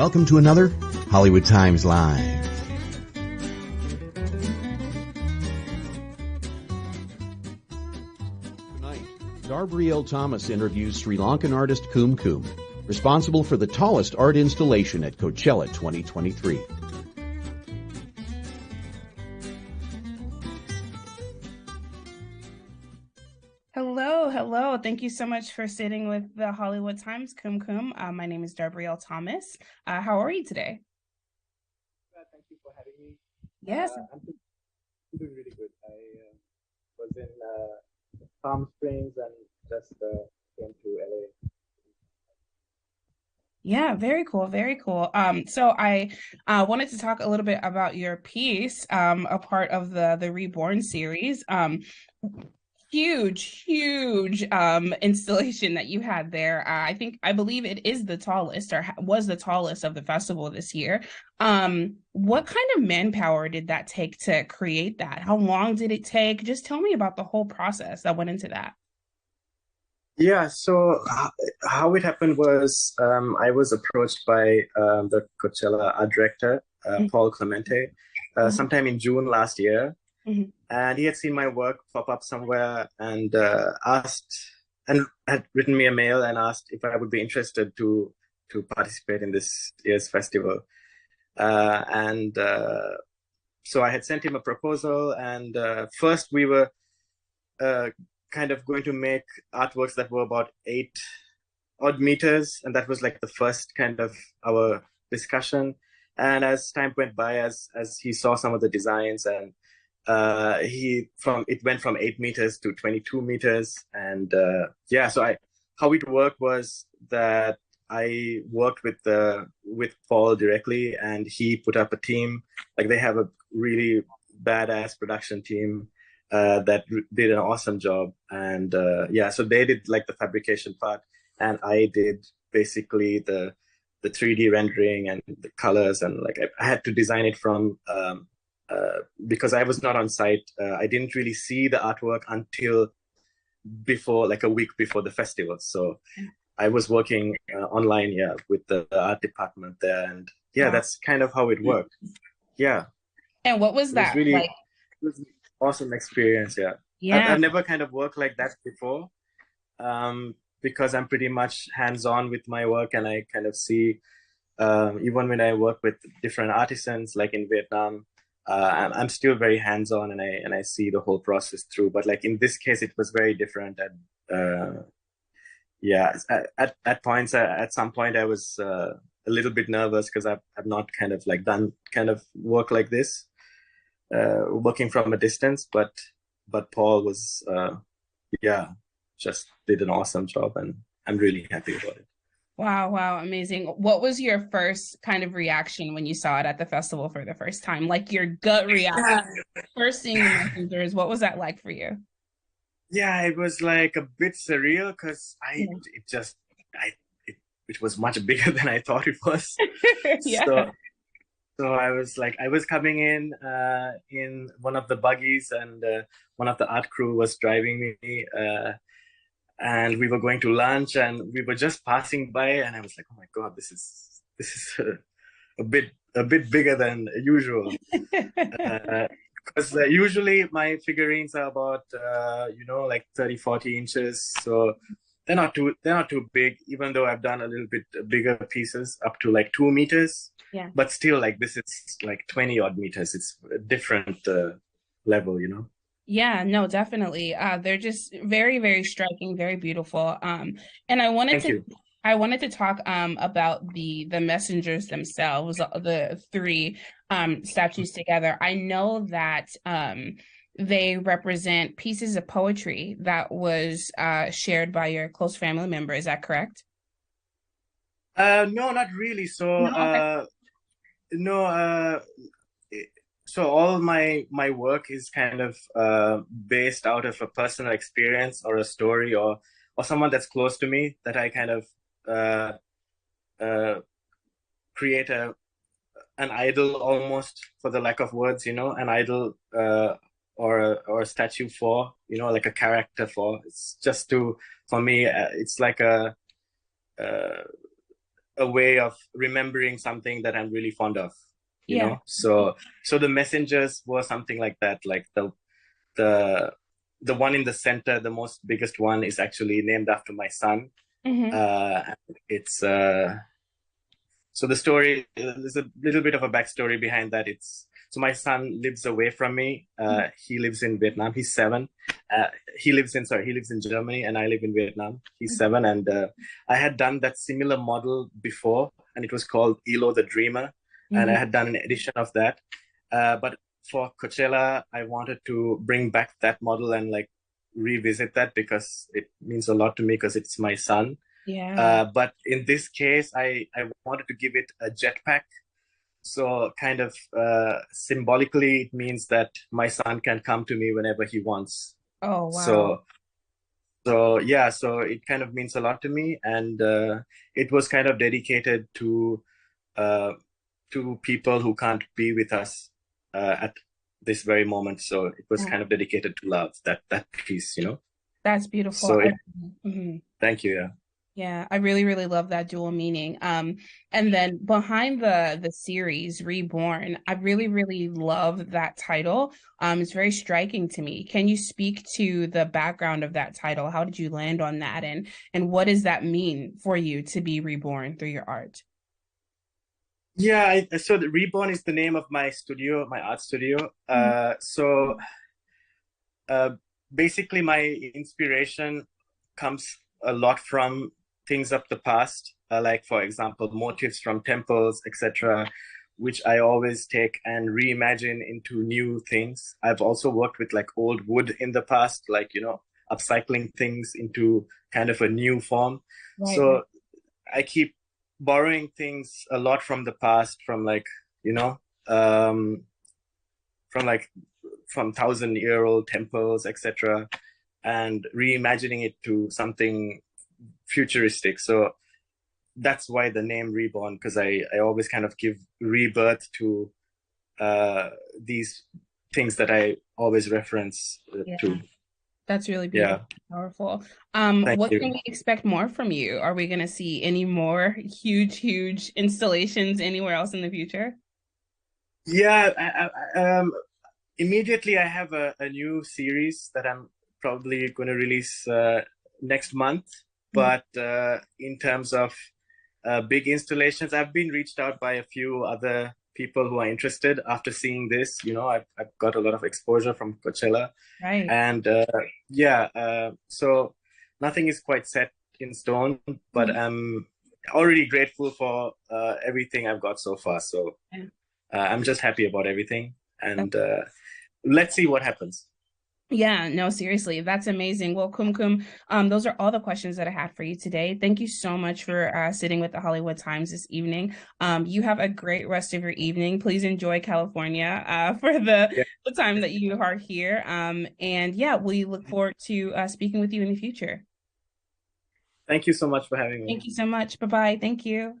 Welcome to another Hollywood Times Live. Tonight, Darbrielle Thomas interviews Sri Lankan artist KumKum, responsible for the tallest art installation at Coachella 2023. Hello. Thank you so much for sitting with the Hollywood Times KumKum. My name is Darbrielle Thomas. How are you today? Thank you for having me. Yes. I'm doing really good. I was in Palm Springs and just came to LA. Yeah, very cool. So I wanted to talk a little bit about your piece, a part of the Reborn series. Huge installation that you had there. I believe it is the tallest, or was the tallest of the festival this year. What kind of manpower did that take to create that? How long did it take? Just tell me about the whole process that went into that. Yeah, so how it happened was I was approached by the Coachella art director, Paul Clemente, sometime in June last year. Mm-hmm. And he had seen my work pop up somewhere and asked, and had written me a mail and asked if I would be interested to participate in this year's festival. So I had sent him a proposal, and first we were kind of going to make artworks that were about 8 odd meters, and that was like the first kind of our discussion. And as time went by, as he saw some of the designs, and it went from 8 meters to 22 meters, and so how it worked was that I worked with Paul directly, and he put up a team. Like, they have a really badass production team that did an awesome job, and so they did like the fabrication part, and I did basically the 3D rendering and the colors, and like I had to design it from because I was not on site. I didn't really see the artwork until like a week before the festival. So I was working online, with the art department there, and that's kind of how it worked. Yeah. And what was that really like? It was an awesome experience. Yeah. I've never kind of worked like that before, because I'm pretty much hands-on with my work, and I kind of see, even when I work with different artisans, like in Vietnam, I'm still very hands-on, and I see the whole process through. But like in this case, it was very different. And at points, at some point, I was a little bit nervous because I've not kind of like done kind of work like this, working from a distance. But Paul was just did an awesome job, and I'm really happy about it. Wow, amazing. What was your first kind of reaction when you saw it at the festival for the first time? Like your gut reaction, first seeing the messengers, what was that like for you? Yeah, it was like a bit surreal because it was much bigger than I thought it was. Yeah. So I was coming in one of the buggies, and one of the art crew was driving me, and we were going to lunch, and we were just passing by, and I was like, oh my God, this is a bit bigger than usual. Because usually my figurines are about like 30-40 inches, so they're not too big, even though I've done a little bit bigger pieces up to like 2 meters. Yeah. But still, like, this is like 20 odd meters. It's a different level, Yeah, no, definitely. They're just very, very striking, very beautiful. And I wanted to talk about the messengers themselves, the 3 statues together. I know that they represent pieces of poetry that was shared by your close family member. Is that correct? No, not really. So so all my work is kind of based out of a personal experience or a story, or someone that's close to me, that I kind of create an idol, almost, for the lack of words, an idol, or a statue for, like a character for. It's just for me, it's like a a way of remembering something that I'm really fond of, you Yeah. know? So the messengers were something like that. Like the one in the center, the most biggest one, is actually named after my son. It's so the story, there's a little bit of a backstory behind that. So my son lives away from me. He lives in Vietnam. He's 7. He lives in Germany, and I live in Vietnam. He's 7, and I had done that similar model before, and it was called Elo the Dreamer, and I had done an edition of that. But for Coachella, I wanted to bring back that model and like revisit that because it means a lot to me because it's my son. Yeah. But in this case, I wanted to give it a jetpack. So kind of symbolically, it means that my son can come to me whenever he wants. Oh, wow. So yeah, so it kind of means a lot to me. And it was kind of dedicated to people who can't be with us at this very moment. So it was kind of dedicated to love, that piece, you know? That's beautiful. So thank you. Yeah. Yeah, I really, really love that dual meaning. And then behind the series Reborn, I really, really love that title. It's very striking to me. Can you speak to the background of that title? How did you land on that, and what does that mean for you to be reborn through your art? Yeah, so the Reborn is the name of my studio, my art studio. So basically, my inspiration comes a lot from things of the past, like, for example, motifs from temples, etc., which I always take and reimagine into new things. I've also worked with like old wood in the past, like, you know, upcycling things into kind of a new form. Right. So I keep borrowing things a lot from the past, from like, you know, from 1,000-year-old temples, etc., and reimagining it to something futuristic. So that's why the name Reborn, because I always kind of give rebirth to these things that I always reference to. That's really beautiful, powerful. What can we expect more from you? Are we going to see any more huge installations anywhere else in the future? Yeah, immediately I have a new series that I'm probably going to release next month. But in terms of big installations, I've been reached out by a few other people who are interested after seeing this. You know, I've got a lot of exposure from Coachella. Right. And so nothing is quite set in stone, but I'm already grateful for everything I've got so far. So I'm just happy about everything. And let's see what happens. Yeah, no, seriously, that's amazing. Well, KumKum, those are all the questions that I had for you today. Thank you so much for sitting with the Hollywood Times this evening. You have a great rest of your evening. Please enjoy California for the time that you are here. And yeah, we look forward to speaking with you in the future. Thank you so much for having me. Thank you so much. Bye-bye. Thank you.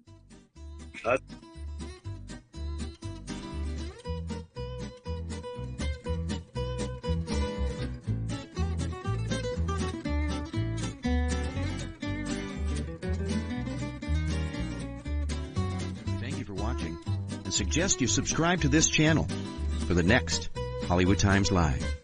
Suggest you subscribe to this channel for the next Hollywood Times Live.